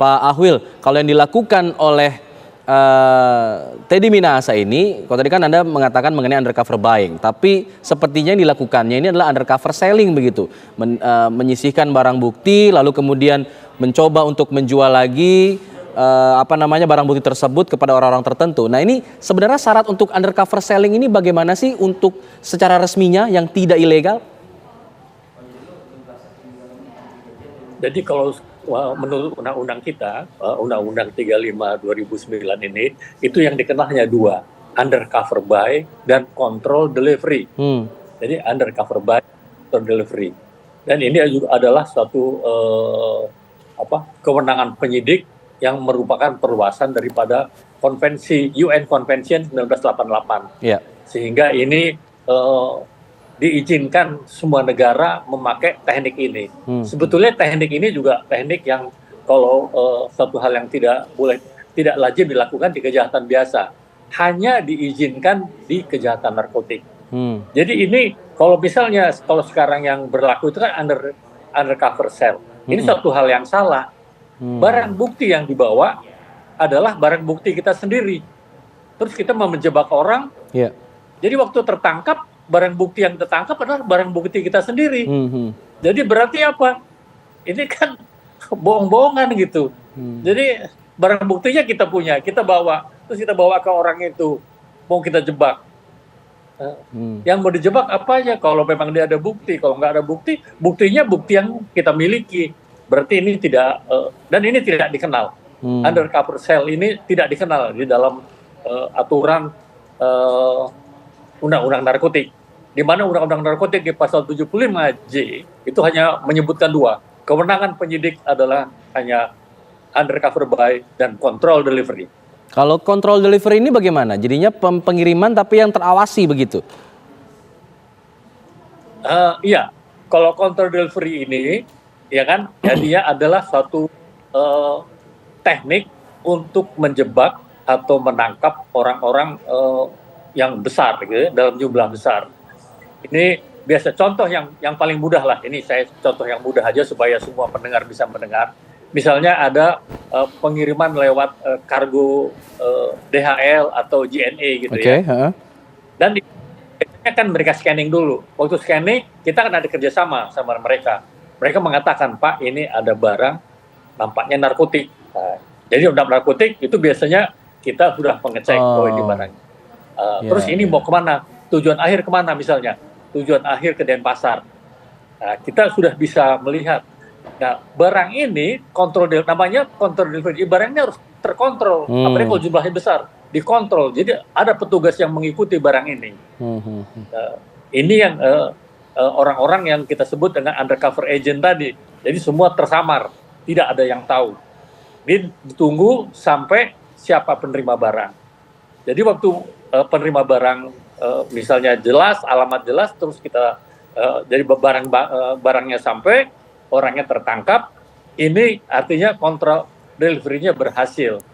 Pak Ahwil, kalau yang dilakukan oleh Teddy Minahasa ini, kalau tadi kan Anda mengatakan mengenai undercover buying, tapi sepertinya yang dilakukannya ini adalah undercover selling begitu, menyisihkan barang bukti, lalu kemudian mencoba untuk menjual lagi barang bukti tersebut kepada orang-orang tertentu. Nah ini sebenarnya syarat untuk undercover selling ini bagaimana sih untuk secara resminya yang tidak ilegal? Jadi kalau menurut undang-undang kita, Undang-Undang 35/2009 ini, itu yang dikenalnya dua, undercover buy dan control delivery. Jadi undercover buy, control delivery. Dan ini juga adalah suatu kewenangan penyidik yang merupakan perluasan daripada konvensi UN Convention 1988. Yeah. Sehingga ini diizinkan semua negara memakai teknik ini. Sebetulnya teknik ini juga teknik yang kalau satu hal yang tidak lazim dilakukan di kejahatan biasa, hanya diizinkan di kejahatan narkotik. Jadi ini kalau misalnya kalau sekarang yang berlaku itu kan undercover sell. Ini satu hal yang salah. Barang bukti yang dibawa adalah barang bukti kita sendiri. Terus kita mau menjebak orang. Yeah. Jadi waktu tertangkap, barang bukti yang tertangkap adalah barang bukti kita sendiri. Jadi berarti apa? Ini kan bohong-bohongan gitu. Jadi barang buktinya kita punya, kita bawa, terus kita bawa ke orang itu, mau kita jebak. Yang mau dijebak apa aja? Kalau memang dia ada bukti, kalau nggak ada bukti, buktinya bukti yang kita miliki. Berarti ini tidak, dan ini tidak dikenal. Undercover sell ini tidak dikenal di dalam aturan undang-undang narkotik. Di mana undang-undang narkotik di pasal 75J itu hanya menyebutkan dua. Kewenangan penyidik adalah hanya undercover buy dan control delivery. Kalau control delivery ini bagaimana? Jadinya pengiriman tapi yang terawasi begitu? Iya, kalau control delivery ini, ya kan, dia adalah suatu teknik untuk menjebak atau menangkap orang-orang yang besar, gitu, dalam jumlah besar. Ini biasa contoh yang paling mudah lah. Ini saya contoh yang mudah aja supaya semua pendengar bisa mendengar. Misalnya ada pengiriman lewat kargo DHL atau JNE gitu ya. Dan biasanya kan mereka scanning dulu. Waktu scanning kita kan ada kerjasama sama mereka. Mereka mengatakan, Pak, ini ada barang nampaknya narkotik. Nah, jadi untuk narkotik itu biasanya kita sudah mengecek ini barang. Terus ini mau kemana? Tujuan akhir kemana misalnya? Tujuan akhir ke Denpasar. Nah, kita sudah bisa melihat. Nah, barang ini namanya kontrol delivery. Barangnya harus terkontrol. Apalagi kalau jumlahnya besar, dikontrol. Jadi ada petugas yang mengikuti barang ini. Ini yang orang-orang yang kita sebut dengan undercover agent tadi. Jadi semua tersamar, tidak ada yang tahu. Ini ditunggu sampai siapa penerima barang. Jadi waktu penerima barang misalnya jelas, alamat jelas, terus kita jadi barangnya sampai, orangnya tertangkap, ini artinya kontrol delivery-nya berhasil.